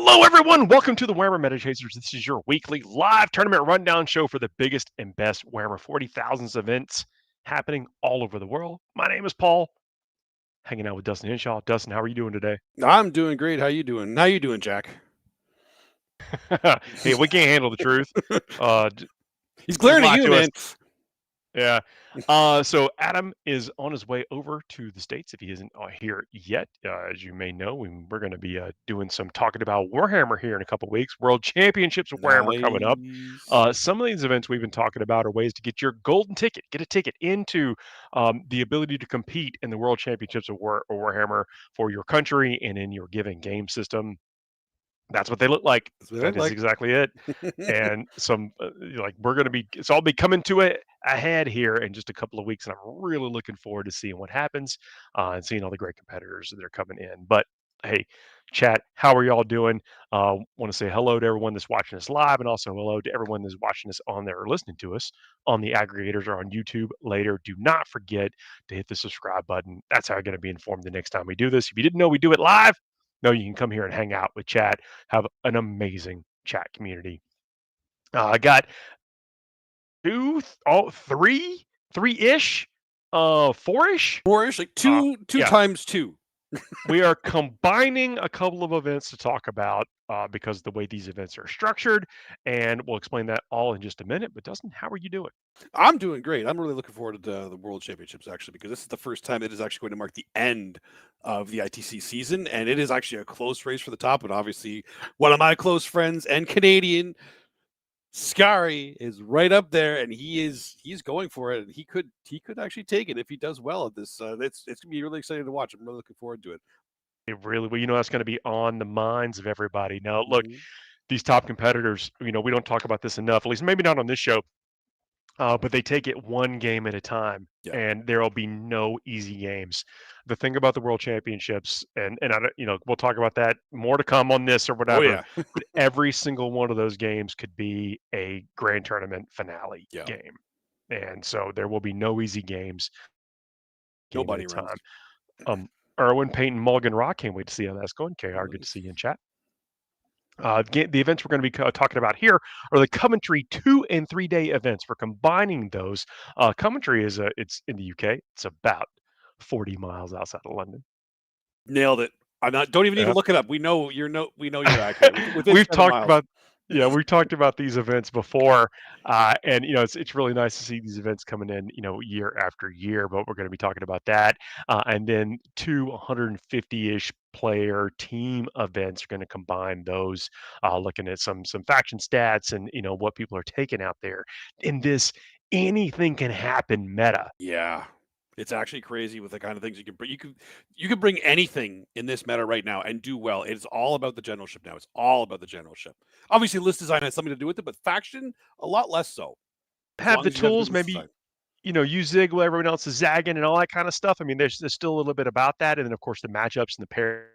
Hello, everyone. Welcome to the Warhammer Meta Chasers. This is your weekly live tournament rundown show for the biggest and best Warhammer 40,000s events happening all over the world. My name is Paul, hanging out with Dustin Henshaw. Dustin, how are you doing today? I'm doing great. How you doing? How you doing, Jack? Hey, we can't handle the truth. He's Just glaring at lie you, to us. man. Yeah. So Adam is on his way over to the States if he isn't here yet. As you may know, we're going to be doing some talking about Warhammer here in a couple weeks. World Championships of Warhammer coming up. Nice. Some of these events we've been talking about are ways to get your golden ticket, get a ticket into the ability to compete in the World Championships of Warhammer for your country and in your given game system. That's what they look like. That's what I That is like. exactly it. And some we're going to be, it's all be coming to it ahead here in just a couple of weeks. And I'm really looking forward to seeing what happens and seeing all the great competitors that are coming in. But hey, chat, how are y'all doing? Want to say hello to everyone that's watching us live and also hello to everyone that's watching us on there or listening to us on the aggregators or on YouTube later. Do not forget to hit the subscribe button. That's how you're going to be informed the next time we do this. If you didn't know we do it live, no, you can come here and hang out with chat, have an amazing chat community. I got three-ish, four-ish. Four-ish, like two Yeah, times two. we are combining a couple of events to talk about because of the way these events are structured, and we'll explain that all in just a minute. But Dustin, how are you doing? I'm doing great. I'm really looking forward to the World Championships actually, because this is the first time it is actually going to mark the end of the ITC season, and it is actually a close race for the top. And obviously, one of my close friends and Canadian, Scary, is right up there, and he's going for it. And he could actually take it if he does well at this. It's gonna be really exciting to watch. I'm really looking forward to it. It really, well, that's going to be on the minds of everybody. Now, look, Mhm. these top competitors, we don't talk about this enough, at least maybe not on this show. But they take it one game at a time, Yeah. and there will be no easy games. The thing about the World Championships, and I don't, we'll talk about that more to come on this or Oh whatever. yeah. But every single one of those games could be a grand tournament finale Yeah. game, and so there will be no easy games. Game at a Nobody runs. time. Um, Erwin, Peyton, Mulligan, Rock. Can't wait to see how that's going. KR, good to see you in chat. The events we're going to be talking about here are the Coventry 2 and 3 day events. We're combining those. Coventry it's in the UK. It's about 40 miles outside of London. Nailed it. I'm not. Don't even need to Yeah. look it up. We know you're We know you're accurate. Within we've 7 talked miles. about yeah, we've talked about these events before, and it's really nice to see these events coming in, year after year. But we're going to be talking about that, and then 250-ish player team events are going to combine those, looking at some faction stats and what people are taking out there in this anything can happen meta. Yeah. It's actually crazy with the kind of things you can bring. You can bring anything in this meta right now and do well. It's all about the generalship now. It's all about the generalship. Obviously, list design has something to do with it, but faction a lot less so. As Have long the as you have good tools, list maybe design. you zig while everyone else is zagging and all that kind of stuff. I mean, there's still a little bit about that, and then of course the matchups and the pair,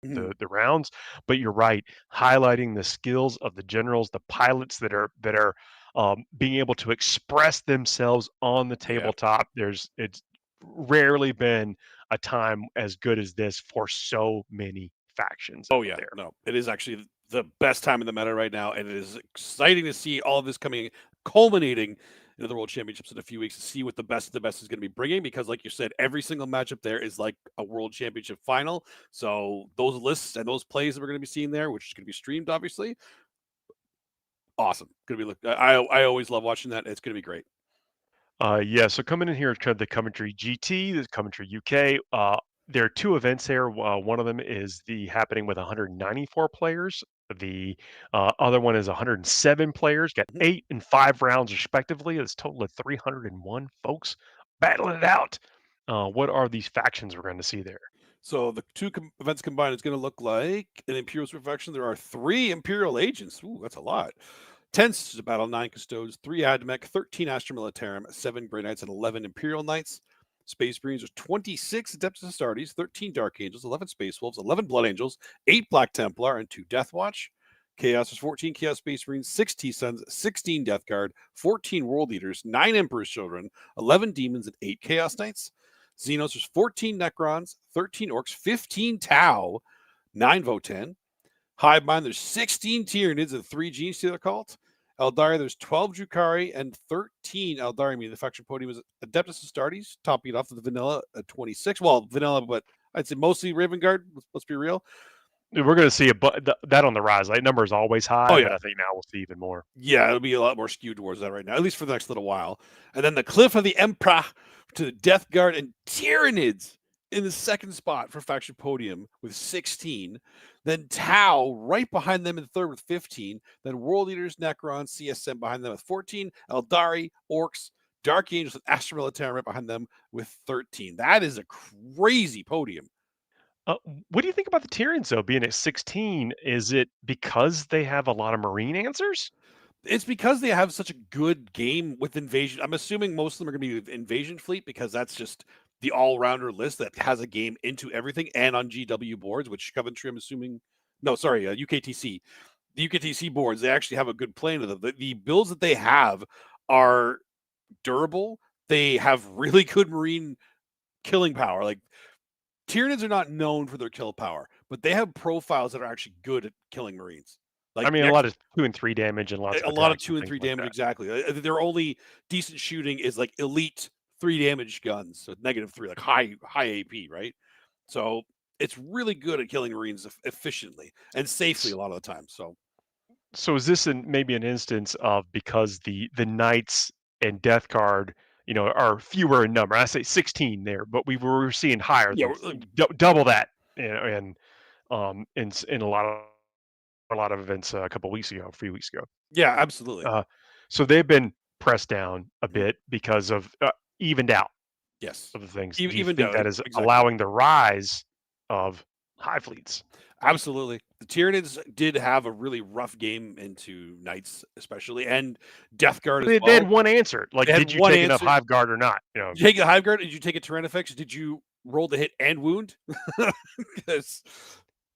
Mhm. the rounds. But you're right, highlighting the skills of the generals, the pilots that are being able to express themselves on the Yeah. tabletop. It's rarely been a time as good as this for so many factions Oh out yeah. there. No, it is actually the best time in the meta right now, and it is exciting to see all of this culminating into the World Championships in a few weeks to see what the best of the best is going to be bringing. Because, like you said, every single matchup there is like a World Championship final. So those lists and those plays that we're going to be seeing there, which is going to be streamed, obviously, awesome. Going to be look. I always love watching that. It's going to be great. Yeah, so coming in here is kind of the Coventry GT, the Coventry UK. There are two events here. One of them is the happening with 194 players. The other one is 107 players, got Mhm. 8 and 5 rounds respectively. It's a total of 301 folks battling it out. What are these factions we're going to see there? So the two events combined is going to look like an Imperial faction. There are 3 Imperial agents. Ooh, that's a lot. 10 Sisters of Battle, 9 Custodes, 3 Admech, 13 Astra Militarum, 7 Grey Knights, and 11 Imperial Knights. Space Marines, there's 26 Adeptus Astartes, 13 Dark Angels, 11 Space Wolves, 11 Blood Angels, 8 Black Templar, and 2 Death Watch. Chaos, there's 14 Chaos Space Marines, 6 T-Suns, 16 Death Guard, 14 World Eaters, 9 Emperor's Children, 11 Demons, and 8 Chaos Knights. Xenos, there's 14 Necrons, 13 Orcs, 15 Tau, 9 Votan, Hive Mind, there's 16 Tyranids and 3 Gene Stealer Cult. Eldari, there's 12 Drukari and 13 Eldari. Meaning the faction podium is Adeptus Astartes, topping it off with the vanilla at 26. Well, vanilla, but I'd say mostly Raven Guard. Let's be real. We're going to see that on the rise. That number is always high, Oh, but yeah. I think now we'll see even more. Yeah, it'll be a lot more skewed towards that right now, at least for the next little while. And then the Cliff of the Emperor to the Death Guard and Tyranids in the second spot for faction podium with 16. Then Tau right behind them in third with 15. Then World Eaters, Necron, CSM behind them with 14. Eldari, Orcs, Dark Angels, and Astra Militarum right behind them with 13. That is a crazy podium. What do you think about the Tyranids, though, being at 16? Is it because they have a lot of Marine answers? It's because they have such a good game with Invasion. I'm assuming most of them are going to be with Invasion Fleet because that's just the all-rounder list that has a game into everything and on GW boards, which Coventry, I'm assuming. No, sorry, UKTC. The UKTC boards, they actually have a good play into them. The builds that they have are durable. They have really good Marine killing power. Like, Tyranids are not known for their kill power, but they have profiles that are actually good at killing Marines. Like, I mean, a lot of 2 and 3 damage and lots of a lot of attacks 2 and 3 damage, exactly. Their only decent shooting is like elite 3 damage guns, so -3, like high AP, right? So it's really good at killing Marines efficiently and safely a lot of the time. So is this maybe an instance of because the Knights and Death Guard, are fewer in number? I say 16 there, but we were seeing higher yeah, than double that, in a lot of events a few weeks ago. yeah, absolutely. So they've been pressed down a Mhm. bit because of evened out Yes, of the things. Do you even think though that is exactly. allowing the rise of high fleets? Absolutely. The Tyranids did have a really rough game into Knights, especially, and Death Guard as They well. had one answer. They Like, had did you one take enough answer. Hive Guard or not? Did you take a Hive Guard? Did you take a Tyrannifex? Did you roll the hit and wound? Because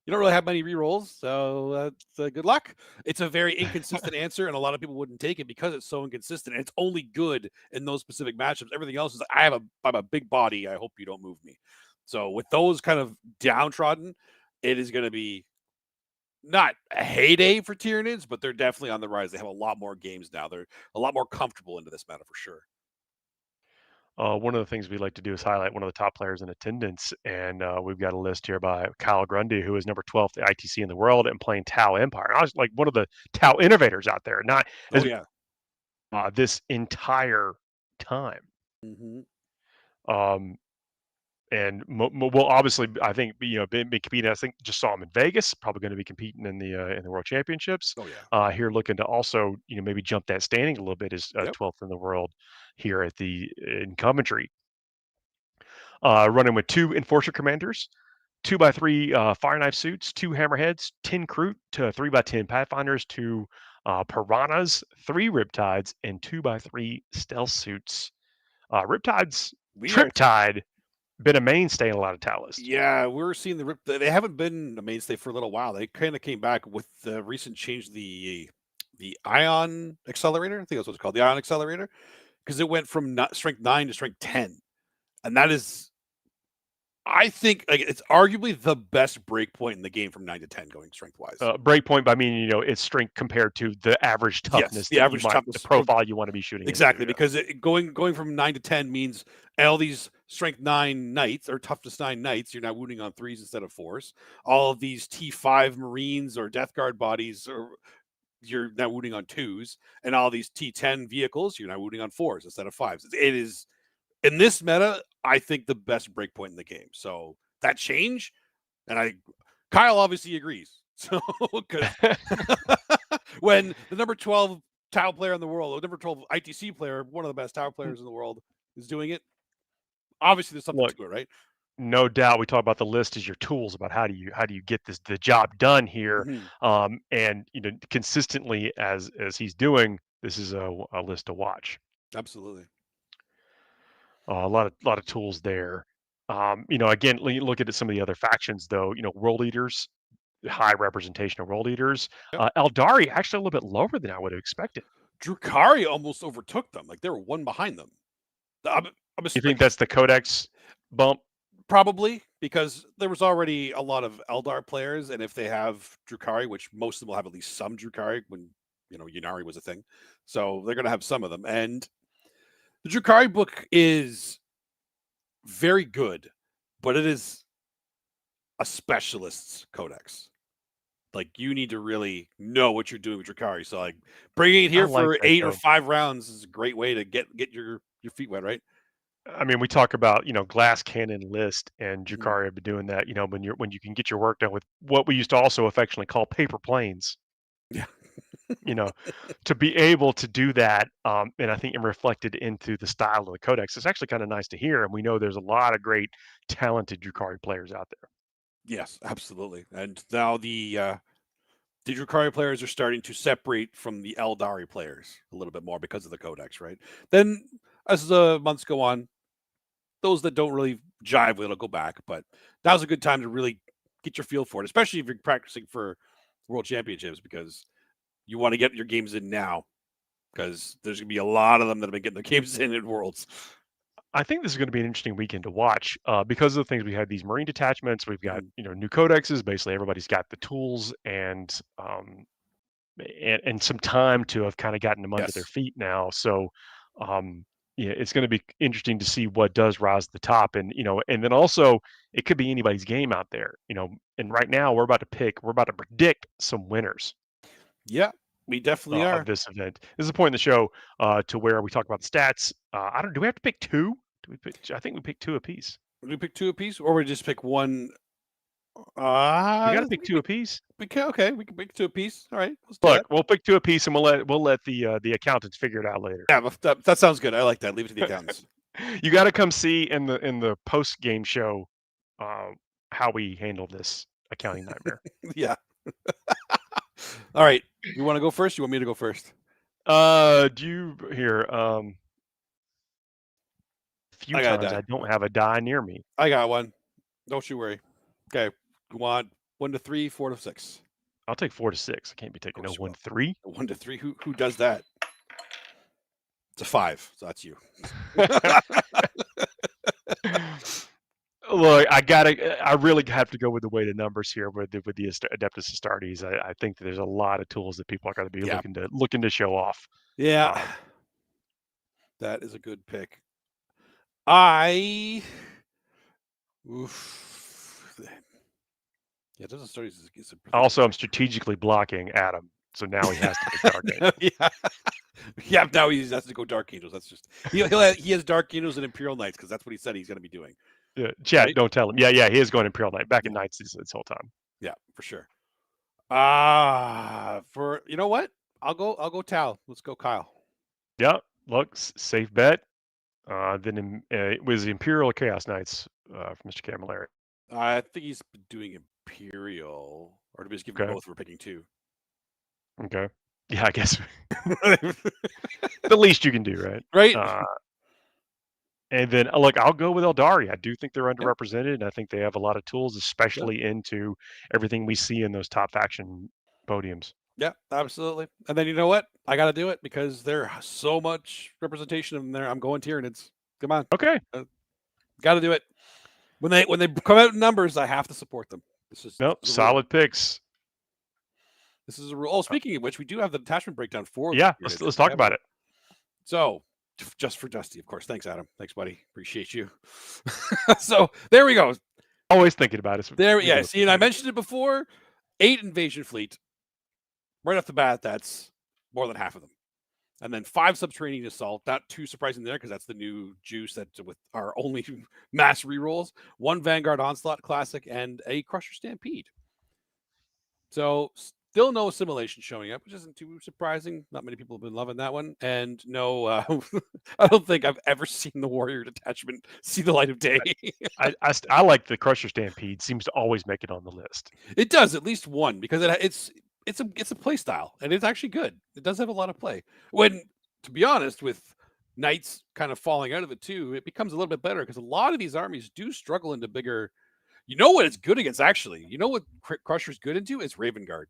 you don't really have many rerolls, so good luck. It's a very inconsistent answer, and a lot of people wouldn't take it because it's so inconsistent. And it's only good in those specific matchups. Everything else is I'm a big body. I hope you don't move me. So with those kind of downtrodden, it is going to be not a heyday for Tyranids, but they're definitely on the rise. They have a lot more games now. They're a lot more comfortable into this meta for sure. One of the things we like to do is highlight one of the top players in attendance, and we've got a list here by Kyle Grundy, who is number 12 at ITC in the world and playing Tau Empire. And I was like one of the Tau innovators out there, not Oh as yeah. this entire time. Mm-hmm. Um, and will obviously, I think, be competing. I think just saw him in Vegas. Probably going to be competing in the World Championships. Oh yeah. Here looking to also maybe jump that standing a little bit. Is Yep. 12th in the world here in Coventry. Running with 2 Enforcer Commanders, 2x3 Fire Knife Suits, 2 Hammerheads, 10 Kroot, 3x10 Pathfinders, 2 Piranhas, 3 Riptides, and 2x3 Stealth Suits. Riptides, Triptide, been a mainstay in a lot of Tau lists. Yeah, we're seeing they haven't been a mainstay for a little while. They kind of came back with the recent change, the Ion Accelerator. I think that's what it's called, the Ion Accelerator, because it went from strength 9 to strength 10, and that is, I think, like, it's arguably the best break point in the game from 9 to 10 going strength wise. Breakpoint by meaning it's strength compared to the average toughness. Yes, the average toughness, the profile you want to be shooting. Exactly, into, because going from 9 to 10 means all these strength 9 knights or toughness 9 knights, you're now wounding on 3s instead of 4s. All of these T5 Marines or Death Guard bodies, or you're now wounding on 2s, and all these T10 vehicles, you're now wounding on 4s instead of 5s. It is, in this meta, I think, the best breakpoint in the game. So that change, and Kyle obviously agrees. So because when the number 12 Tau player in the world, or number 12 ITC player, one of the best Tau players in the world, is doing it, obviously there's something to it, right? No doubt. We talk about the list as your tools about how do you get the job done here, and consistently as he's doing, this is a list to watch. Absolutely. A lot of tools there. Again, look at some of the other factions though. World Eaters, high representation of World Eaters. Yep. Eldari actually a little bit lower than I would have expected. Drukari almost overtook them. Like, they were one behind them. I'm You think that's the Codex bump? Probably, because there was already a lot of Eldar players, and if they have Drukhari, which most of them will have at least some Drukhari when, Yunari was a thing. So they're going to have some of them. And the Drukhari book is very good, but it is a specialist's codex. Like, you need to really know what you're doing with Drukhari. So, like, bringing it I here like for that 8 or though. 5 rounds is a great way to get your feet wet, right? I mean, we talk about, glass cannon list, and Mhm. Jakari have been doing that, when you can get your work done with what we used to also affectionately call paper planes, Yeah. you know, to be able to do that, and I think it reflected into the style of the codex. It's actually kind of nice to hear, and we know there's a lot of great, talented Drukari players out there. Yes, absolutely. And now the Drukhari players are starting to separate from the Eldari players a little bit more because of the codex, right? Then, as the months go on, those that don't really jive with it'll go back. But now's a good time to really get your feel for it, especially if you're practicing for world championships, because you want to get your games in now, because there's gonna be a lot of them that have been getting their games in worlds. I think this is going to be an interesting weekend to watch, because of the things we had. These marine detachments, we've got, Mhm. new codexes. Basically, everybody's got the tools and some time to have kind of gotten them under their Yes. feet now. So, um, yeah, it's going to be interesting to see what does rise to the top, and and then also it could be anybody's game out there. And right now we're about to predict some winners Yeah, we definitely of are. this event. This is a point in the show to where we talk about the stats. I don't. Do we have to pick two? Do we pick? I think we pick two apiece. Do we pick two apiece, or we just pick one? We got to Uh, pick two apiece. okay, we can pick two apiece. All right, let's do Look, that. we'll pick two apiece, and we'll let the accountants figure it out later. Yeah, that sounds good. I like that. Leave it to the accountants. You got to come see in the post game show uh, how we handle this accounting nightmare. Yeah. All right. You want to go first? You want me to go first? Do you here? Few I got a times die. I don't have a die near me. I got one. Don't you worry. Okay. You want 1 to 3, 4 to 6? I'll take 4 to 6. I can't be Of taking no course you will. 1 3. 1 to 3. Who does that? It's a 5. So that's you. Look, I really have to go with the weighted numbers here with the Adeptus Astartes. I think that there's a lot of tools that people are going to be Yeah. looking to show off. Yeah. Um, That is a good pick. I. Oof. Yeah, those stories is a perfect. Also, I'm strategically blocking Adam, so now he has to pick Dark Angel. Yeah. Yeah, now he has to go Dark Angels. That's just he has Dark Angels and Imperial Knights because that's what he said he's going to be doing. Yeah, chat, Right? don't tell him. Yeah, he is going Imperial Knight. Back in Yeah, Knights this whole time. yeah, for sure. For you know what? I'll go Tal. Let's go Kyle. Yeah, look, safe bet. Then it was the Imperial or Chaos Knights from Mr. Camilleri. I think he's been doing Imperial, or do we just give him Okay, both? We're picking two. okay. Yeah, I guess the least you can do, right? Right? And then look, I'll go with Eldari. I do think they're Yeah, underrepresented, and I think they have a lot of tools, yeah, especially into everything we see in those top faction podiums. yeah, absolutely. And then you know what? I got to do it because there's so much representation in there. I'm going Tyranids. Come on, Okay. got to do it. When they come out in numbers, I have to support them. This is Nope. a rule. Solid picks. This is a rule. Oh, speaking of which, we do have the detachment breakdown for the Yeah. Tyranids Let's if we talk have about it. it. So, just for Dusty, of course. Thanks, Adam. Thanks, buddy. Appreciate you. So there we go. Always thinking about it. There, We yeah. do See, and I appreciate it. mentioned it before. 8 invasion fleet. Right off the bat, that's more than half of them. And then 5 subterranean assault. Not too surprising there because that's the new juice that with our only mass rerolls. 1 Vanguard Onslaught Classic and a Crusher Stampede. So still no assimilation showing up, which isn't too surprising. Not many people have been loving that one. And no, I don't think I've ever seen the Warrior detachment see the light of day. I like the Crusher Stampede. Seems to always make it on the list. It does at least one because it's a play style and it's actually good. It does have a lot of play. When, to be honest, with Knights kind of falling out of it too, it becomes a little bit better because a lot of these armies do struggle into bigger. You know what it's good against, actually? You know what Crusher's good into? It's Raven Guard.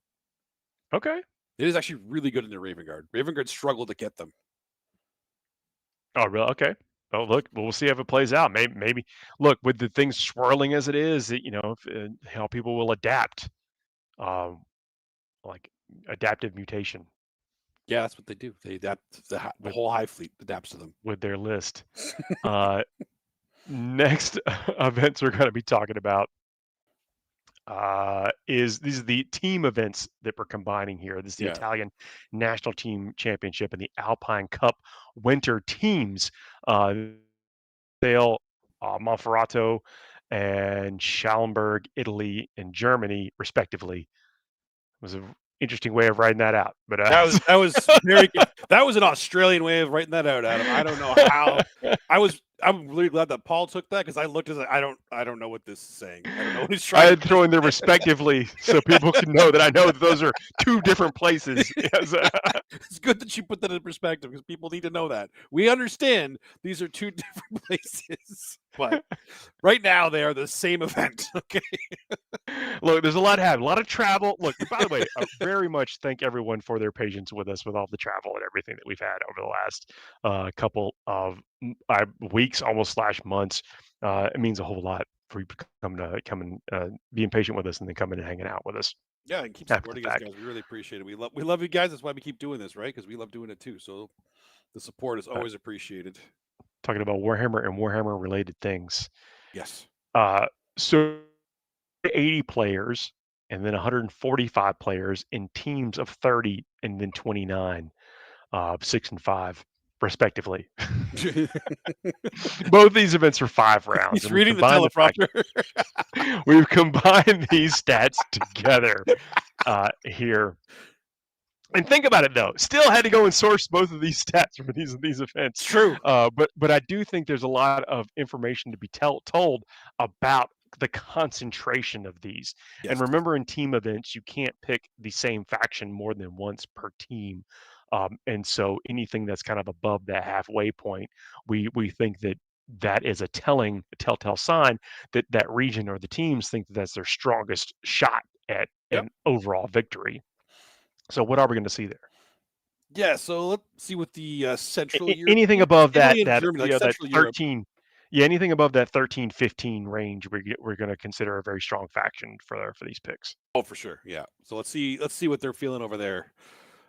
Okay. It is actually really good into Raven Guard. Raven Guard struggled to get them. Oh, really? Okay. Oh, look, we'll see how it plays out. Maybe look with the things swirling as it is, how people will adapt, um, like adaptive mutation Yeah, that's what they do. They adapt. The with whole Hive fleet adapts to them. their list. Uh, Next events we're going to be talking about is these are the team events that we're combining here. This is the Yeah. Italian National Team Championship and the Alpine Cup Winter Teams. Sale, Monferrato, and Schallenberg, Italy, and Germany, respectively. It was an interesting way of writing that out, but That was very good. That was an Australian way of writing that out, Adam. I don't know how. I'm really glad that Paul took that because I looked at it. I don't know what this is saying. I don't know what he's I trying had to to throw in there respectively so people can know that I know that those are two different places. Yes. It's good that you put that in perspective because people need to know that. We understand these are two different places, but right now they are the same event. Okay. Look, there's a lot to have, a lot of travel. Look, by the way, I very much thank everyone for their patience with us with all the travel and everything that we've had over the last couple of weeks, almost slash months. It means a whole lot for you to come and being patient with us and then coming and hanging out with us Yeah, and keep after the supporting us, fact. guys. We really appreciate it. We love you guys. That's why we keep doing this, right? Because we love doing it too. So the support is Uh, always appreciated. Talking about Warhammer and Warhammer related things. Yes. So 80 players and then 145 players in teams of 30 and then 29, 6 and 5 respectively. Both these events are 5 rounds, He's and we've reading the combined the fact teleprompter. we've combined these stats together here. And think about it though. Still had to go and source both of these stats from these events. It's true. But I do think there's a lot of information to be told about the concentration of these. And Yes. remember, in team events, you can't pick the same faction more than once per team. And so anything that's kind of above that halfway point, we think that that is a telltale sign that that region or the teams think that that's their strongest shot at Yep. an overall victory. So what are we going to see there? Yeah. So let's see what the Central Europe, Anything above Italy, and that Germany, like that Central Europe. 13, yeah, anything above that 13, 15 range, we're going to consider a very strong faction for these picks. Oh, for sure. Yeah. So let's see what they're feeling over there.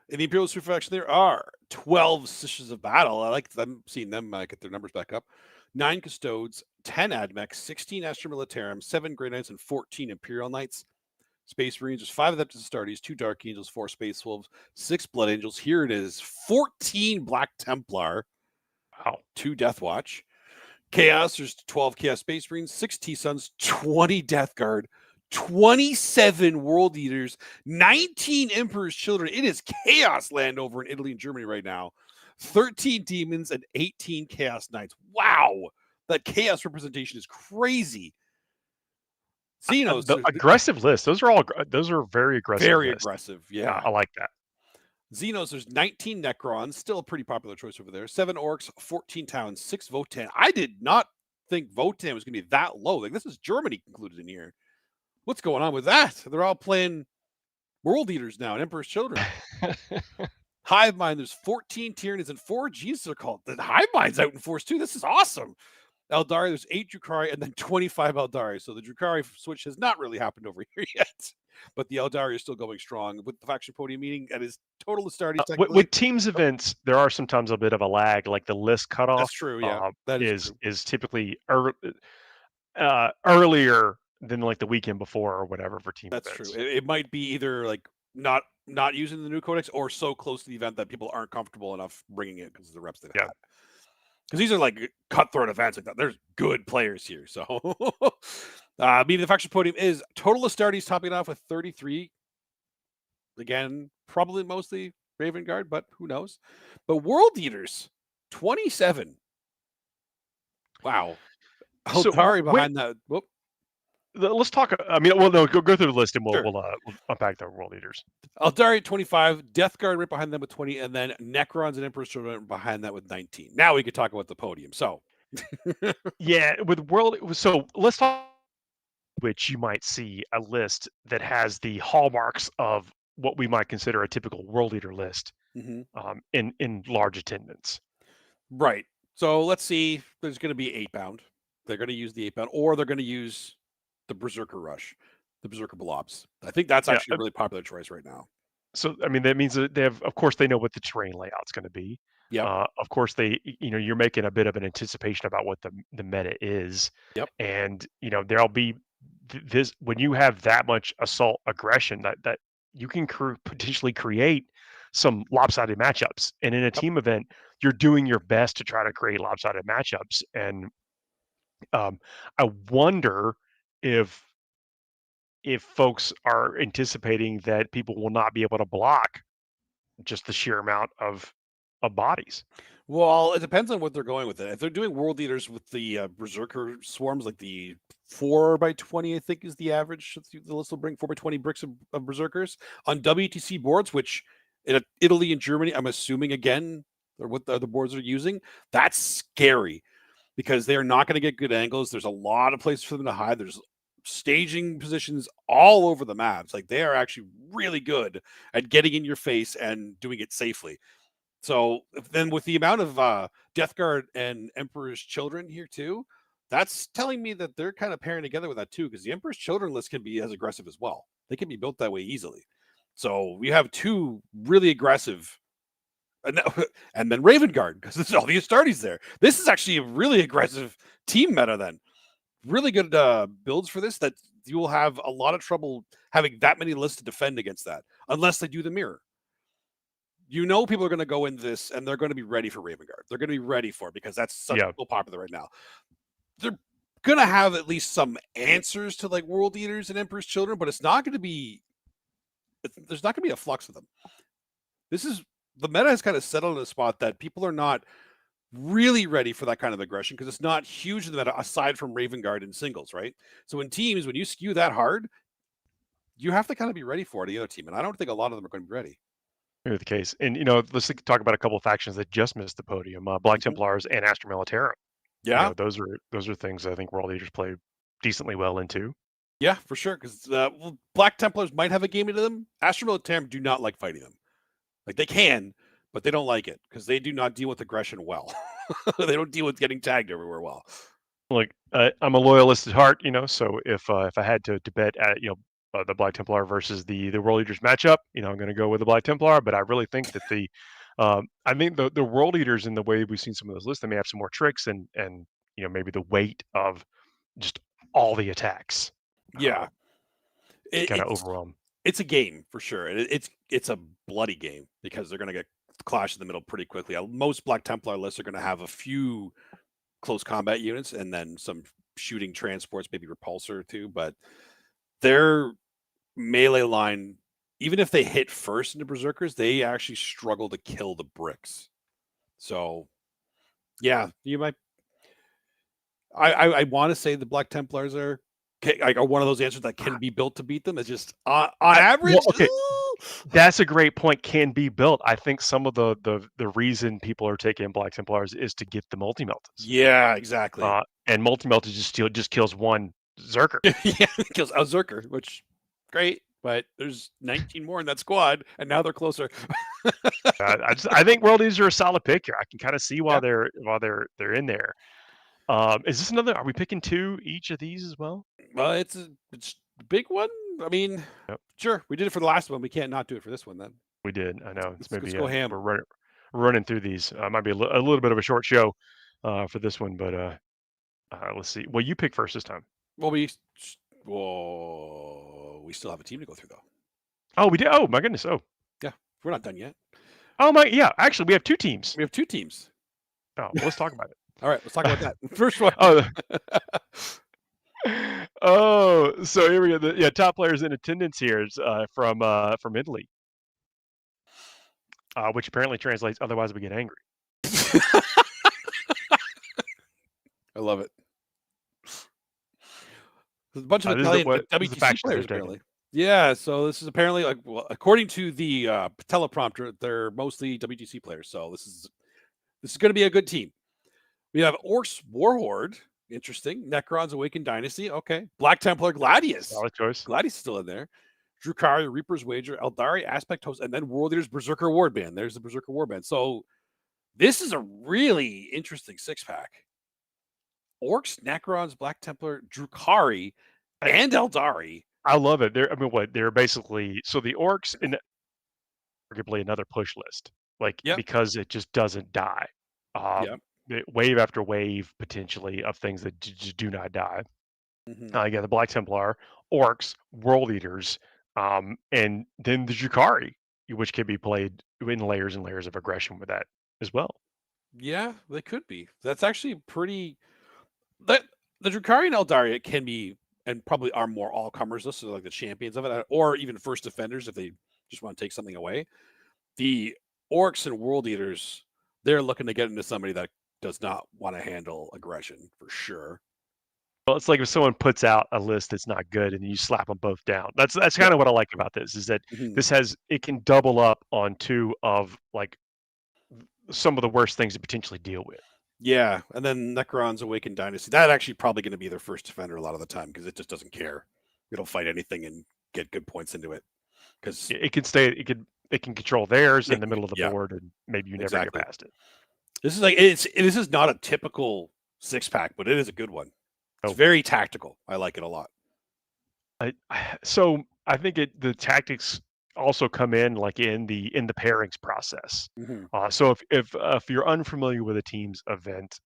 In the Imperial Super Faction, there are 12 Sisters of Battle. I like them seeing them get their numbers back up. 9 Custodes, 10 Admechs, 16 Astra Militarum, 7 Grey Knights, and 14 Imperial Knights. Space Marines, there's 5 Adeptus Astartes, 2 Dark Angels, 4 Space Wolves, 6 Blood Angels. Here it is, 14 Black Templar, Wow. 2 Death Watch. Chaos, there's 12 Chaos Space Marines, 6 T-Suns, 20 Death Guard, 27 World Eaters, 19 Emperor's Children. It is chaos land over in Italy and Germany right now. 13 Demons and 18 Chaos Knights. Wow. That chaos representation is crazy. Xenos, The aggressive list. Those are very aggressive very lists. aggressive. Yeah. I like that. Xenos, there's 19 Necrons, still a pretty popular choice over there. 7 Orcs, 14 Towns, 6 Votan. I did not think Votan was going to be that low. Like, this is Germany included in here. What's going on with that? They're all playing World Eaters now and Emperor's Children. Hive Mind, there's 14 Tyranids and 4 Jesus are called. The Hive Mind's out in force too. This is awesome. Eldari, there's 8 Drukhari and then 25 Eldari. So the Drukhari switch has not really happened over here yet. But the Eldari is still going strong. With the faction podium meeting at his total Astartes. With teams events, there are sometimes a bit of a lag. Like the list cutoff That's true. Yeah, that is true. typically earlier than like the weekend before or whatever for team That's events. true. It might be either like not using the new codex or so close to the event that people aren't comfortable enough bringing it because of the reps they've had. Because these are like cutthroat events like that. There's good players here. So meeting the faction podium is total Astartes topping it off with 33. Again, probably mostly Raven Guard, but who knows? But World Eaters, 27. Wow. Eldari behind that. Whoop. Let's talk. I mean, well, no, go through the list and Sure. we'll unpack the World Eaters. Eldari at 25, Death Guard right behind them with 20, and then Necrons and Emperor's Children behind that with 19. Now we could talk about the podium. So, yeah, with World. So let's talk. Which you might see a list that has the hallmarks of what we might consider a typical World Eater list in large attendance. Right. So let's see. There's going to be 8-bound. They're going to use the 8-bound, or they're going to use the Berserker Rush, the Berserker Blobs. I think that's Yeah. actually a really popular choice right now. So I mean, that means that they have, of course, they know what the terrain layout's going to be. Yep. Of course, you're making a bit of an anticipation about what the meta is, Yep. and there'll be this when you have that much assault aggression that you can potentially create some lopsided matchups. And in a Yep. team event, you're doing your best to try to create lopsided matchups. And I wonder if folks are anticipating that people will not be able to block just the sheer amount of bodies. Well, it depends on what they're going with it. If they're doing World Eaters with the Berserker swarms, like the 4x20, I think is the average. The list will bring 4x20 bricks of Berserkers on WTC boards, which in Italy and Germany, I'm assuming again, or what the other boards are using. That's scary because they're not going to get good angles. There's a lot of places for them to hide. There's staging positions all over the maps. Like they are actually really good at getting in your face and doing it safely. So then with the amount of Death Guard and Emperor's Children here too, that's telling me that they're kind of pairing together with that too, because the Emperor's Children list can be as aggressive as well. They can be built that way easily. So we have two really aggressive, and then Raven Guard, because there's all the Astartes there. This is actually a really aggressive team meta then. Really good builds for this that you will have a lot of trouble having that many lists to defend against that, unless they do the mirror. People are going to go into this and they're going to be ready for Raven Guard. They're going to be ready for it because that's so popular right now. They're going to have at least some answers to like World Eaters and Emperor's Children, but there's not going to be a flux of them. The meta has kind of settled in a spot that people are not really ready for that kind of aggression because it's not huge in the meta aside from Raven Guard and singles, right? So in teams, when you skew that hard, you have to kind of be ready for it, the other team. And I don't think a lot of them are going to be ready. Maybe the case. And talk about a couple of factions that just missed the podium: Black Templars and Astra Militarum. Yeah, those are things I think World Eaters play decently well into. Yeah, for sure. Because Black Templars might have a game into them. Astra Militarum do not like fighting them. Like they can, but they don't like it because they do not deal with aggression well. They don't deal with getting tagged everywhere well. Like I'm a loyalist at heart, so if I had to bet at the Black Templar versus the World Eaters matchup, I'm going to go with the Black Templar. But I really think that I think the World Eaters, in the way we've seen some of those lists, they may have some more tricks and maybe the weight of just all the attacks. Yeah, kind of overwhelm. It's a game for sure. It's a bloody game because they're going to get clashed in the middle pretty quickly. Most Black Templar lists are going to have a few close combat units and then some shooting transports, maybe repulsor or two, but their melee line, even if they hit first into Berserkers, they actually struggle to kill the bricks. So yeah, you might I want to say the Black Templars are one of those answers that can be built to beat them. It's just on average. Well, okay. That's a great point. Can be built. I think some of the reason people are taking Black Templars is to get the multi-meltas. Yeah, exactly. And multi-meltas just kills one Zerker. Yeah, it kills a Zerker, which great, but there's 19 more in that squad, and now they're closer. I think World Eaters are a solid pick here. I can kind of see why they're in there. Is this another? Are we picking two each of these as well? Well, it's a big one. I mean, sure, we did it for the last one. We can't not do it for this one then. We did. I know. Let's go ham. We're running through these. Might be a little bit of a short show for this one, but let's see. Well, you pick first this time. Well, we still have a team to go through though. Oh, we did. Oh my goodness. Oh, yeah, we're not done yet. Oh my, yeah. Actually, we have two teams. We have two teams. Oh, well, let's talk about it. All right, let's talk about that. First one. So here we go. Top players in attendance here is from Italy, which apparently translates "otherwise we get angry." I love it. There's a bunch of Italian WTC players apparently. Yeah, so this is apparently according to the teleprompter, they're mostly WTC players. So this is going to be a good team. We have Orcs Warhorde, interesting. Necrons Awakened Dynasty, okay. Black Templar Gladius. Solid choice. Gladius is still in there. Drukhari, Reaper's Wager, Eldari, Aspect Host, and then World Eaters Berserker Warband. There's the Berserker Warband. So This is a really interesting 6-pack. Orcs, Necrons, Black Templar, Drukhari, I, and Eldari. I love it. They're basically so the orcs in arguably another push list, like Yep. because it just doesn't die. Yep. Wave after wave potentially of things that just do not die. Hmm. Yeah, the Black Templar, orcs, world eaters, and then the Jukari, which can be played in layers and layers of aggression with that as well. Yeah, they could be. That's actually pretty. That the Drukhari and Eldari can be, and probably are more all comers listed, like the champions of it, or even first defenders if they just want to take something away. The orcs and world eaters, they're looking to get into somebody that does not want to handle aggression for sure. Well, it's like if someone puts out a list that's not good and you slap them both down. That's Yep. kind of what I like about this is that Hmm. this has it can double up on two of like some of the worst things to potentially deal with. Yeah, and then Necron's Awakened Dynasty. That actually probably going to be their first defender a lot of the time because it just doesn't care. It'll fight anything and get good points into it. Because It can stay. It can control theirs in the middle of the yeah, board, and maybe you never get exactly. past it. This is like this is not a typical 6-pack, but it is a good one. It's Oh, very tactical. I like it a lot. so I think the tactics also come in like in the pairings process. Hmm. So if you're unfamiliar with a team's event,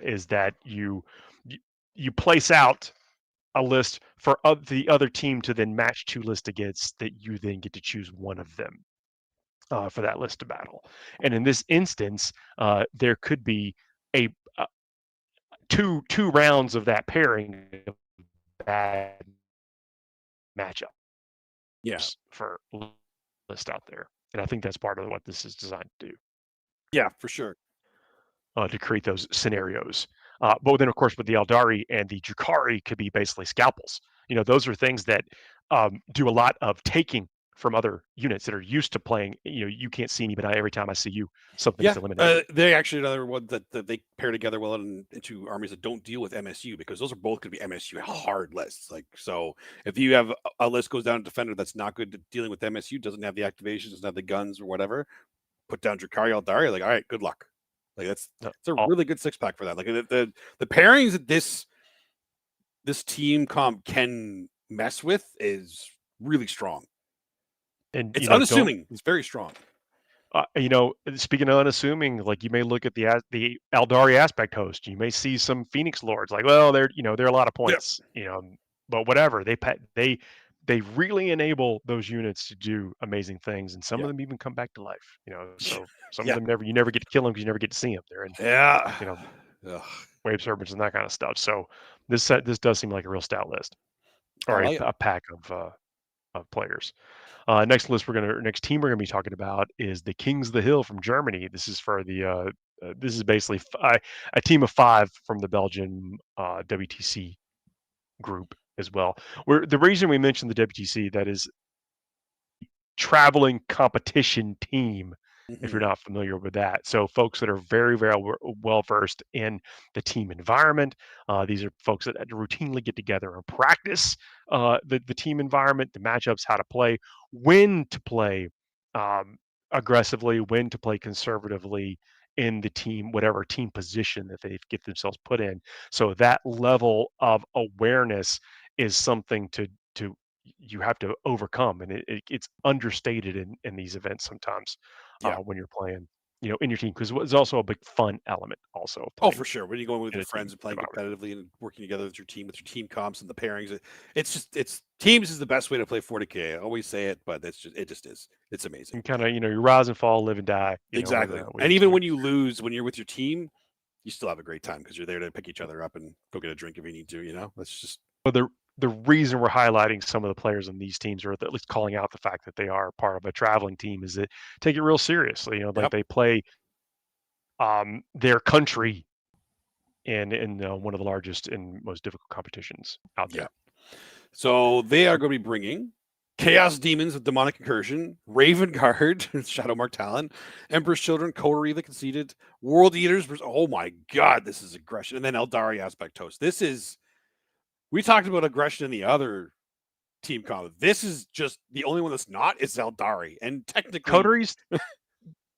is that you, you place out a list for the other team to then match two lists against that you then get to choose one of them for that list to battle. And in this instance, there could be a two rounds of that pairing of bad matchups Yeah, for list out there. And I think that's part of what this is designed to do. yeah, for sure. To create those scenarios. But then, of course, with the Eldari and the Drukhari could be basically scalpels. You know, those are things that do a lot of taking from other units that are used to playing. You know, you can't see me, but every time I see you, something is Yeah, eliminated. they actually another one that they pair together well into armies that don't deal with MSU because those are both going to be MSU hard lists. Like so, if you have a list goes down a defender that's not good at dealing with MSU, doesn't have the activations, doesn't have the guns or whatever, put down Drukhari Eldari. Like, all right, good luck. Like that's it's a All, really good 6-pack for that. Like the pairings that this team comp can mess with is really strong. and It's don't unassuming. It's very strong. speaking of unassuming, like you may look at the Eldari aspect host, you may see some Phoenix Lords, like, well, they're a lot of Yeah, points, but whatever they really enable those units to do amazing things, and some yeah, of them even come back to life. So some of yeah, them you never get to kill them because you never get to see them. They're in yeah. you know Ugh, wave serpents and that kind of stuff. So this does seem like a real stout list I or like it. a pack of players. Next team we're gonna be talking about is the Kings of the Hill from Germany. This is for the this is basically a team of 5 from the Belgian WTC group as well. The reason we mentioned the WTC, that is traveling competition team, if you're Mhm. not familiar with that. So folks that are very, very well versed in the team environment. These are folks that routinely get together and practice the team environment, the matchups, how to play, when to play um, aggressively, when to play conservatively in the team, whatever team position that they get themselves put in. So that level of awareness is something to you have to overcome, and it's understated in these events sometimes Yeah. when you're playing, in your team, because it's also a big fun element also of Oh, playing for sure. When you're going with in your a team friends and playing environment. competitively and working together with your team comps and the pairings, it's just it's teams is the best way to play 40K. I always say it, but it just is. It's amazing. And kind of, you rise and fall, live and die, Exactly. with And your even team. when you lose, when you're with your team, you still have a great time because you're there to pick each other up and go get a drink if you need to. That's just But the reason we're highlighting some of the players in these teams, or at least calling out the fact that they are part of a traveling team, is that take it real seriously. Like yep. they play their country in one of the largest and most difficult competitions out Yeah. there. So they are going to be bringing Chaos Demons with Demonic Incursion, Raven Guard, Shadowmark Talon, Emperor's Children, Coterie the Conceited, World Eaters. Oh my God, this is aggression. And then Eldari Aspect Host. We talked about aggression in the other team comp. This is just the only one that's not is Eldari. And technically, Coteries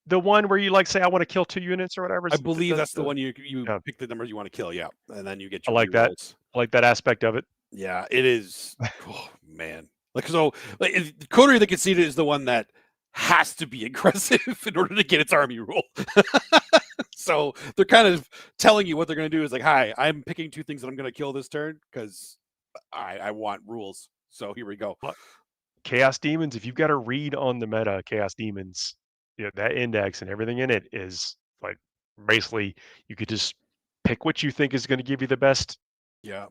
the one where you like say I want to kill 2 units or whatever. I believe that's the The one you yeah, pick the numbers you want to kill, yeah, and then you get I your like that. rerolls. I like that aspect of it. Yeah, it is. Oh man, like so, like Coterie the Conceited is the one that has to be aggressive in order to get its army rule. So they're kind of telling you what they're going to do is like, hi, I'm picking 2 things that I'm going to kill this turn because I want rules. So here we go. What Chaos Demons, if you've got a read on the meta, Chaos Demons, that index and everything in it is like basically you could just pick what you think is going to give you the best Yeah,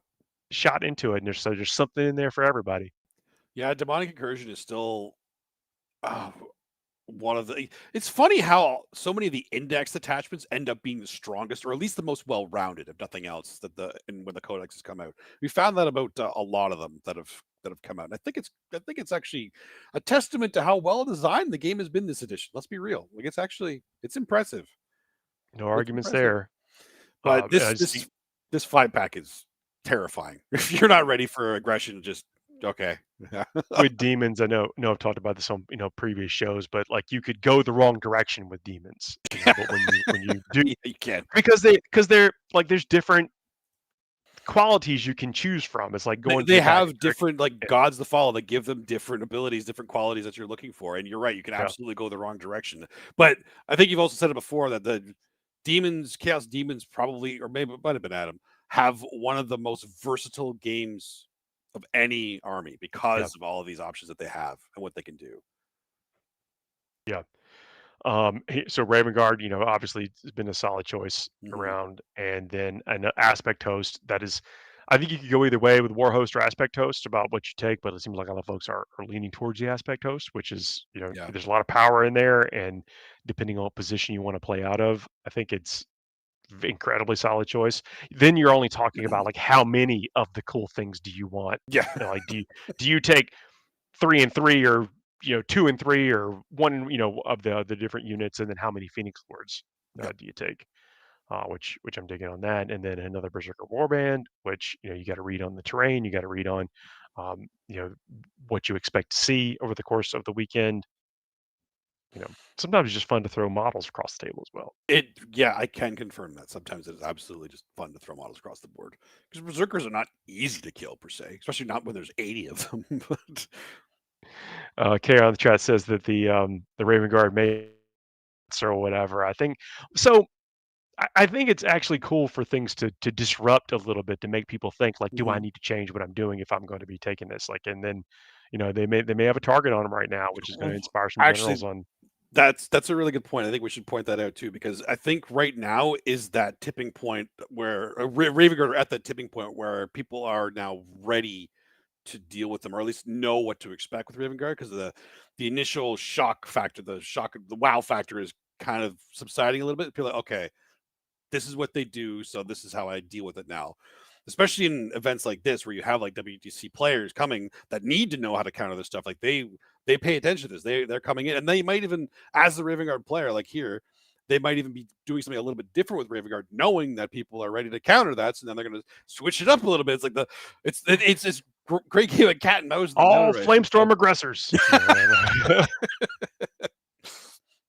shot into it, and there's something in there for everybody. yeah. Demonic Incursion is still uh, one of the. It's funny how so many of the index attachments end up being the strongest, or at least the most well-rounded, if nothing else. When the codexes come out, we found that about a lot of them that have come out. And I think it's actually a testament to how well designed the game has been this edition. Let's be real, like it's impressive. No It's arguments impressive. there. But this Speak this this 5 pack is terrifying. If you're not ready for aggression, just okay. Yeah, with demons, I know I've talked about this on previous shows, but like you could go the wrong direction with demons, but when you do yeah, you can. because they're like there's different qualities you can choose from. It's like They, going to they the back have of trick. different like gods to follow that give them different abilities, different qualities that you're looking for. And you're right, you can Yeah, absolutely go the wrong direction. But I think you've also said it before that the demons, chaos demons, probably, or maybe it might have been Adam, have one of the most versatile games of any army yeah, because of all of these options that they have and what they can do. yeah. So Raven Guard, obviously has been a solid choice Hmm. around, and then an aspect host that is. I think you could go either way with War Host or Aspect Host about what you take, but it seems like a lot of folks are leaning towards the Aspect Host, which is, Yeah. there's a lot of power in there, and depending on what position you want to play out of, I think it's incredibly solid choice. Then you're only talking about like how many of the cool things do you want? Yeah. Like, do you take 3 and 3 or 2 and 3 or one of the different units, and then how many Phoenix Lords Yep. do you take? Which I'm digging on that, and then another Berserker Warband, which you got to read on the terrain, you got to read on um, you know what you expect to see over the course of the weekend. Sometimes it's just fun to throw models across the table as well. Yeah, I can confirm that. Sometimes it is absolutely just fun to throw models across the board. Because berserkers are not easy to kill per se, especially not when there's 80 of them. But Kara on the chat says that the Raven Guard may or whatever. I think so. I think it's actually cool for things to disrupt a little bit to make people think like, do I Mhm. need to change what I'm doing if I'm going to be taking this? Like, and then, they may have a target on them right now, which is going to Well, inspire some generals actually, on. that's a really good point. I think we should point that out too, because I think right now is that tipping point where Raven Guard are at that tipping point where people are now ready to deal with them, or at least know what to expect with Raven Guard, because the initial shock factor, the wow factor is kind of subsiding a little bit. People are like, okay, this is what they do, so this is how I deal with it now. Especially in events like this where you have like WTC players coming that need to know how to counter this stuff. Like they pay attention to this. They're coming in and they might even, as the Raven Guard player, like here, they might even be doing something a little bit different with Raven Guard, knowing that people are ready to counter that. So then they're going to switch it up a little bit. It's like it's this great game of cat and mouse in the meta All right now. So Flamestorm aggressors.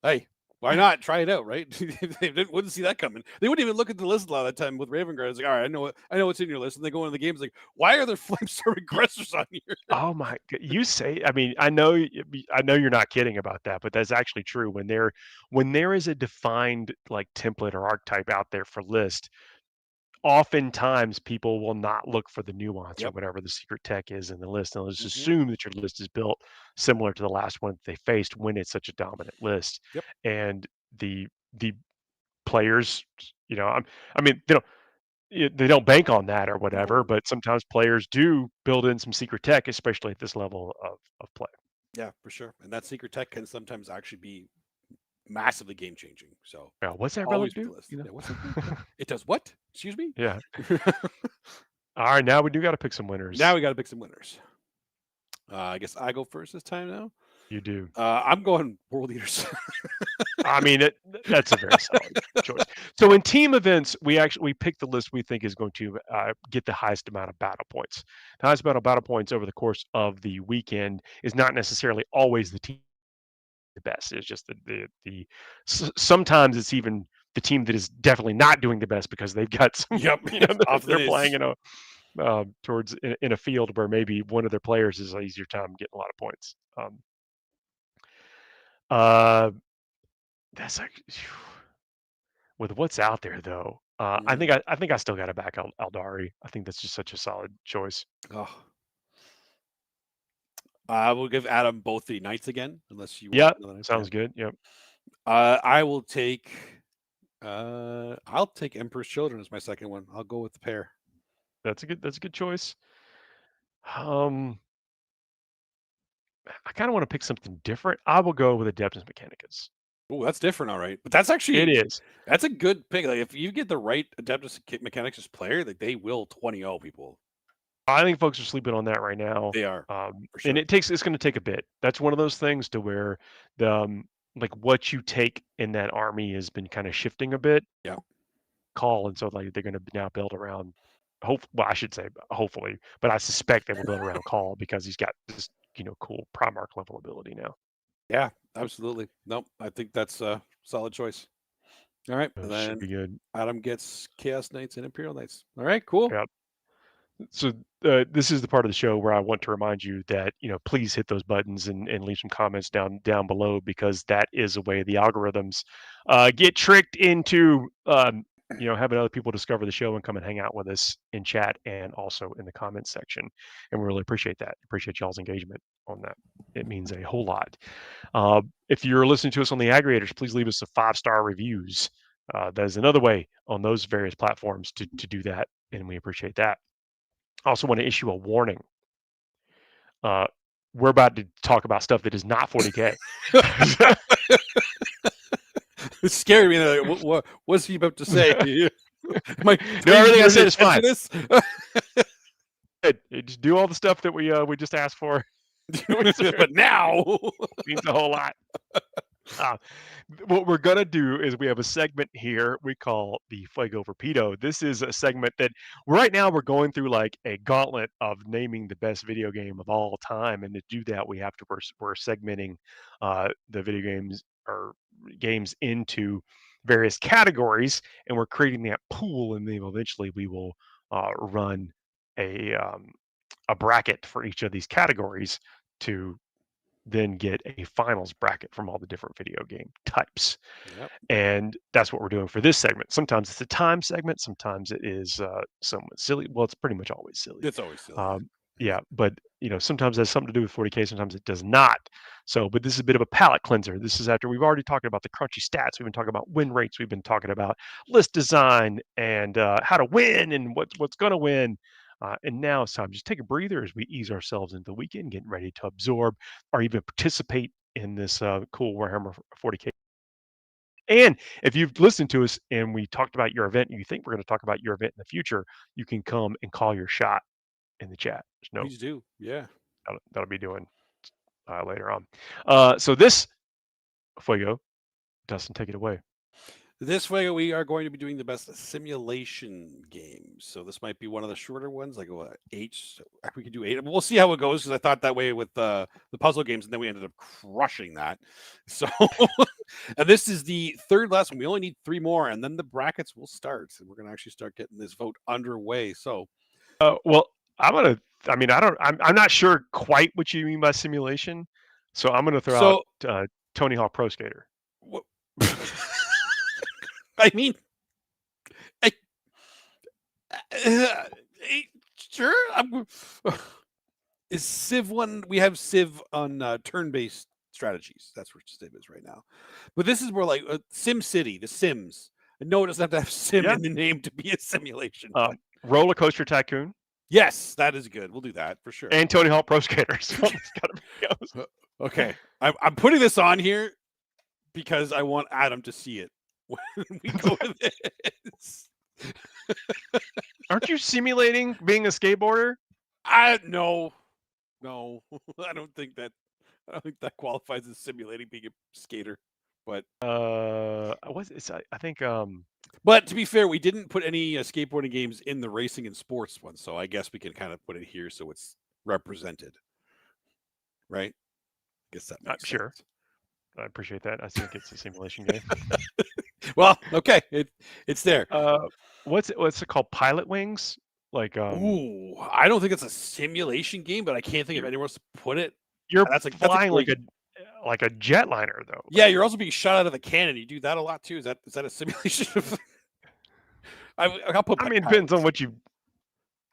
hey, why not try it out, right? Wouldn't see that coming. They wouldn't even look at the list a lot of the time with Raven Guard. It's like, all right, I know what's in your list, and they go into the games like, why are there Flamestorm aggressors on here? Oh my! You say? I mean, I know you're not kidding about that, but that's actually true. When there is a defined like template or archetype out there for list, oftentimes people will not look for the nuance or Yep. whatever the secret tech is in the list, and they'll just Hmm. assume that your list is built similar to the last one that they faced when it's such a dominant list. Yep. And the players, I mean, they don't bank on that or whatever, No. but sometimes players do build in some secret tech, especially at this level of play. Yeah, for sure. And that secret tech can sometimes actually be massively game changing. So Yeah, what's that relic always with do? the list. Yeah. What's it do? It does what? Excuse me. Yeah. All right, now we do got to pick some Now winners. we got to pick some winners. I guess I go first this time now. You do. I'm going World Eaters. I mean, that's a very solid choice. So in team events, we pick the list we think is going to get the highest amount of battle points. The highest amount of battle points over the course of the weekend is not necessarily always the team. the best. It's just sometimes it's even the team that is definitely not doing the best because they've got some, Yep. they're Often playing is. in a towards in a field where maybe one of their players is an easier time getting a lot of points. Uh, that's like with what's out there though. Mm. I think I still got to back Aldari. I think that's just such a solid choice. Oh. I will give Adam both the knights again, unless you want Yeah, another knight. Yeah. sounds good. Yep, I will take. I'll take Emperor's Children as my second one. I'll go with the pair. that's a good choice. Um, I kind of want to pick something different. I will go with Adeptus Mechanicus. Oh, that's different. All right, but that's It actually is. that's a good pick. Like if you get the right Adeptus Mechanics player, like they will 20-0 people. I think folks are sleeping on that right now. They are for And sure. it's going to take a bit. That's one of those things to where the like what you take in that army has been kind of shifting a bit. Yeah. Call and so like they're going to now build around. Well, I should say hopefully, but I suspect they will build around Call because he's got this cool Primarch level ability now. Yeah, absolutely. Nope, I think that's a solid choice. All right, So and it should then be good. Adam gets Chaos Knights and Imperial Knights. All right, cool. Yeah. So this is the part of the show where I want to remind you that please hit those buttons and leave some comments down below because that is a way the algorithms get tricked into having other people discover the show and come and hang out with us in chat and also in the comments section, and we really appreciate that. Appreciate y'all's engagement on that. It means a whole lot. If you're listening to us on the aggregators, please leave us a 5-star reviews. That is another way on those various platforms to do that, and we appreciate that. I also want to issue a warning. Uh, we're about to talk about stuff that is not 40K. It scared me. What's he about to say? My No, everything I said is fine. this? Just do all the stuff that we just asked for. But now means a whole lot. What we're gonna do is we have a segment here we call the Fuego Torpedo. This is a segment that right now we're going through like a gauntlet of naming the best video game of all time, and to do that we're segmenting the video games or games into various categories, and we're creating that pool, and then eventually we will run a bracket for each of these categories to then get a finals bracket from all the different video game types. Yep. And that's what we're doing for this segment. Sometimes it's a time segment, sometimes it is somewhat silly. Well, it's pretty much always silly. It's always silly. Yeah, but sometimes it has something to do with 40K, sometimes it does not. So, but this is a bit of a palate cleanser. This is after we've already talked about the crunchy stats. We've been talking about win rates. We've been talking about list design and how to win and what's going to win. And now it's time to just take a breather as we ease ourselves into the weekend, getting ready to absorb or even participate in this cool Warhammer 40K. And if you've listened to us and we talked about your event and you think we're going to talk about your event in the future, you can come and call your shot in the chat. Please do. Yeah. That'll be doing later on. So this Fuego, Dustin, take it away. This way, we are going to be doing the best simulation games. So this might be one of the shorter ones, like what, 8. So we could do 8. We'll see how it goes because I thought that way with the puzzle games, and then we ended up crushing that. So, and this is the third last one. We only need 3 more, and then the brackets will start, and we're going to actually start getting this vote underway. So, well, I'm not sure quite what you mean by simulation, so I'm gonna throw out Tony Hawk Pro Skater. I mean, sure. Is Civ one? We have Civ on turn-based strategies. That's where Civ is right now. But this is more like Sim City, The Sims. I know it doesn't have to have Sim in the name to be a simulation. Roller Coaster Tycoon. Yes, that is good. We'll do that for sure. And Tony Hawk Pro Skater. So okay, I'm putting this on here because I want Adam to see it when we go with this. Aren't you simulating being a skateboarder? No, I don't think that qualifies as simulating being a skater. But I think. But to be fair, we didn't put any skateboarding games in the racing and sports one, so I guess we can kind of put it here so it's represented, right? I guess that makes sense. Sure. I appreciate that. I think it's a simulation game. Well, okay, it's there. What's it called? Pilot Wings? Like Ooh, I don't think it's a simulation game, but I can't think of you're anywhere else to put it. you're That's a flying great. like a jetliner though. Yeah, you're also being shot out of a cannon. You do that a lot too. Is that a simulation of? I'll put I mean, it Pilot depends on Wings. what you.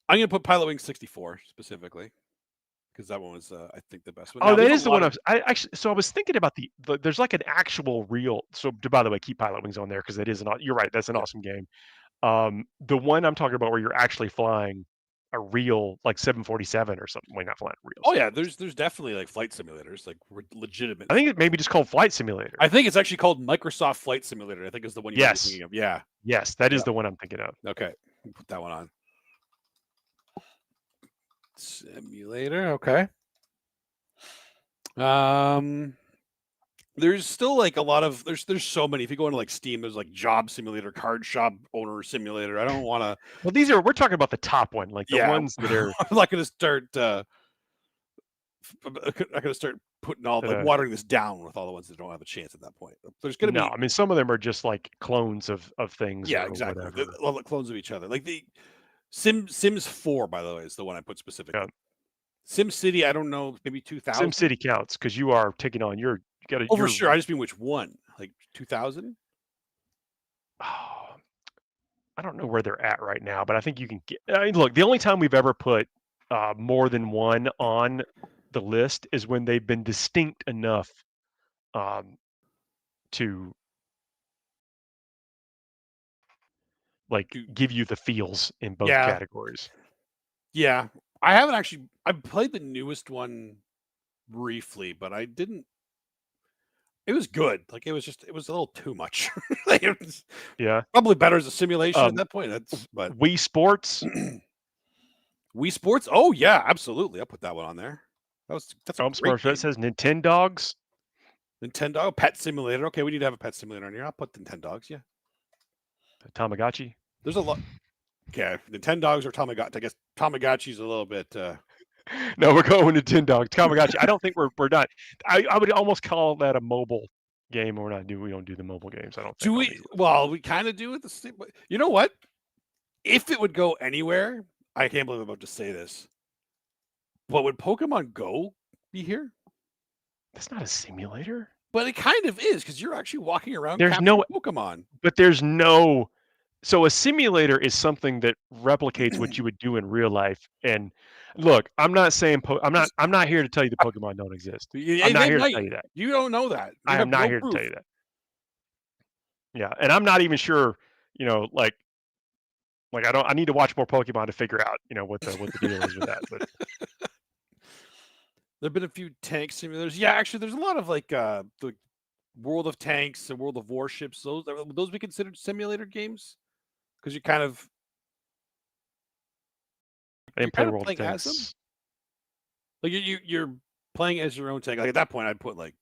I'm gonna put Pilot Wings 64 specifically because that one was I think the best one. Oh, Now that there's a is the lot one of I actually. So I was thinking about there's like an actual real. So by the way, keep Pilot Wings on there because it is you're right. That's an yeah. awesome game. The one I'm talking about where you're actually flying a real like 747 or something. Well, not flying a real Oh yeah, 747. there's definitely like flight simulators, like legitimate. I think it may be just called Flight Simulator. I think it's actually called Microsoft Flight Simulator. I think is the one you might be Yes, thinking of. Yeah. yes, that is Yeah. the one I'm thinking of. Okay. Put that one on. Simulator. Okay. There's still like a lot of there's so many. If you go into like Steam, there's like job simulator, card shop owner simulator. I don't want to. Well, we're talking about the top one, like the Yeah, ones that are I'm not going to start. I'm not going to start putting all that like watering this down with all the ones that don't have a chance at that point. There's going to no. be I mean, some of them are just like clones of things yeah, or exactly. whatever. All the clones of each other. Like the Sims 4, by the way, is the one I put Yeah. specifically. Sim City, I don't know, maybe 2000. SimCity counts because you are taking on you got Oh, for you're sure. I just mean which one? Like 2000? oh, I don't know where they're at right now, but I think you can get. I mean, look, the only time we've ever put more than one on the list is when they've been distinct enough um, to like give you the feels in both Yeah, categories. yeah. I haven't actually. I played the newest one briefly, but I didn't. It was good. Like it was a little too much. Like, it was Yeah. probably better as a simulation at Um, that point. That's but Wii Sports. Wii Sports. Oh yeah, absolutely. I'll put that one on there. That's a great That game. says Nintendogs. Nintendo Pet Simulator. Okay, we need to have a pet simulator on here. I'll put Nintendogs. Yeah, Tamagotchi. there's a lot. Okay, Nintendogs or Tamagotchi. I guess Tamagotchi's a little bit. No, we're going to Nintendogs. Tamagotchi. I don't think we're done. I would almost call that a mobile game. We don't do the mobile games. I don't Do think on we? these lists. Well, we kind of do it the same. But you know what? If it would go anywhere, I can't believe I'm about to say this. But would Pokemon Go be here? That's not a simulator. But it kind of is because you're actually walking around There's capturing no, Pokemon. but there's no. So a simulator is something that replicates what you would do in real life. And look, I'm not saying I'm not here to tell you the Pokemon don't exist. I'm not They here to might. tell you that. You don't know that. You I have am not no here to tell proof. you that. Yeah, and I'm not even sure. Like I need to watch more Pokemon to figure out what the deal is with that. But There've been a few tank simulators. Yeah, actually, there's a lot of like the World of Tanks and World of Warships. Those be considered simulator games because I you're didn't play kind of World of playing as them. Tanks. Like you're playing as your own tank. Like at that point, I'd put like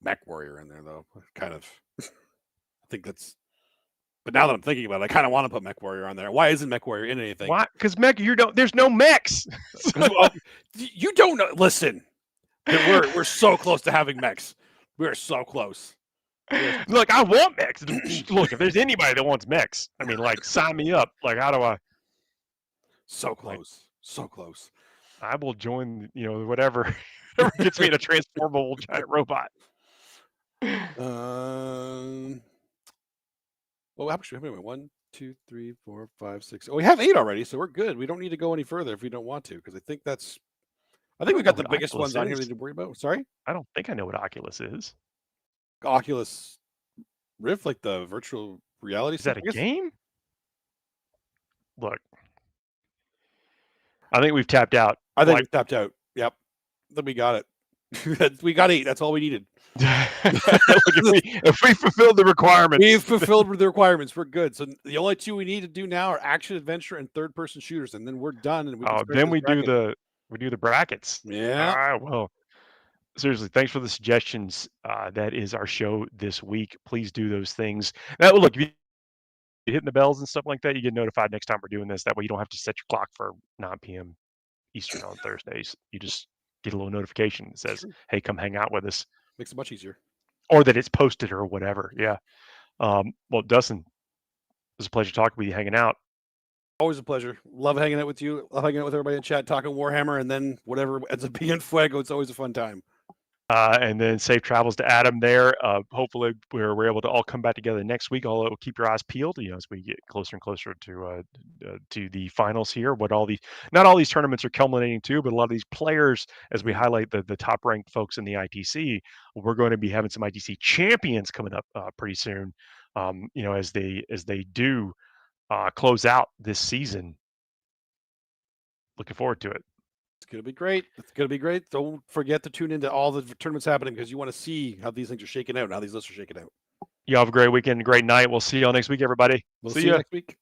Mech Warrior in there though. Kind of. I think that's. But now that I'm thinking about it, I kind of want to put Mech Warrior on there. Why isn't Mech Warrior in anything? Why? Because there's no mechs. Well, you don't know. Listen, we're so close to having mechs. We are so close. Look, I want mechs. Look, if there's anybody that wants mechs, I mean, like, sign me up. Like, how do I? So close, Like, so close. I will join. Whatever gets me in a transformable giant robot. Well, actually, wait, 1, 2, 3, 4, 5, 6. Oh, we have 8 already, so we're good. We don't need to go any further if we don't want to, because I think we got the biggest ones on here we need to worry about. Sorry, I don't think I know what Oculus is. Oculus Rift, like the virtual reality. Is that a game? Look, I think we've tapped out. I think we've tapped out. Yep, then we got it. We got 8. That's all we needed. if we fulfilled the requirements, we've fulfilled the requirements. We're good. So the only 2 we need to do now are action adventure and third-person shooters, and then we're done. And then we do the brackets. Yeah. All right. Well, seriously, thanks for the suggestions. That is our show this week. Please do those things. Now, look, if you're hitting the bells and stuff like that, you get notified next time we're doing this. That way, you don't have to set your clock for 9 p.m. Eastern on Thursdays. You just get a little notification that says, "Hey, come hang out with us." Makes it much easier. or that it's posted or whatever. Yeah. Well, Dustin, it was a pleasure talking with you, hanging out. Always a pleasure. Love hanging out with you. Love hanging out with everybody in chat, talking Warhammer, and then whatever ends up being Fuego. It's always a fun time. And then safe travels to Adam there. Hopefully we're able to all come back together next week. Although keep your eyes peeled, as we get closer and closer to the finals here. What not all these tournaments are culminating to, but a lot of these players, as we highlight the top ranked folks in the ITC, we're going to be having some ITC champions coming up pretty soon. As they do close out this season. Looking forward to it. It's going to be great. It's going to be great. Don't forget to tune into all the tournaments happening because you want to see how these things are shaking out and how these lists are shaking out. You have a great weekend, a great night. We'll see you all next week, everybody. We'll see you next week.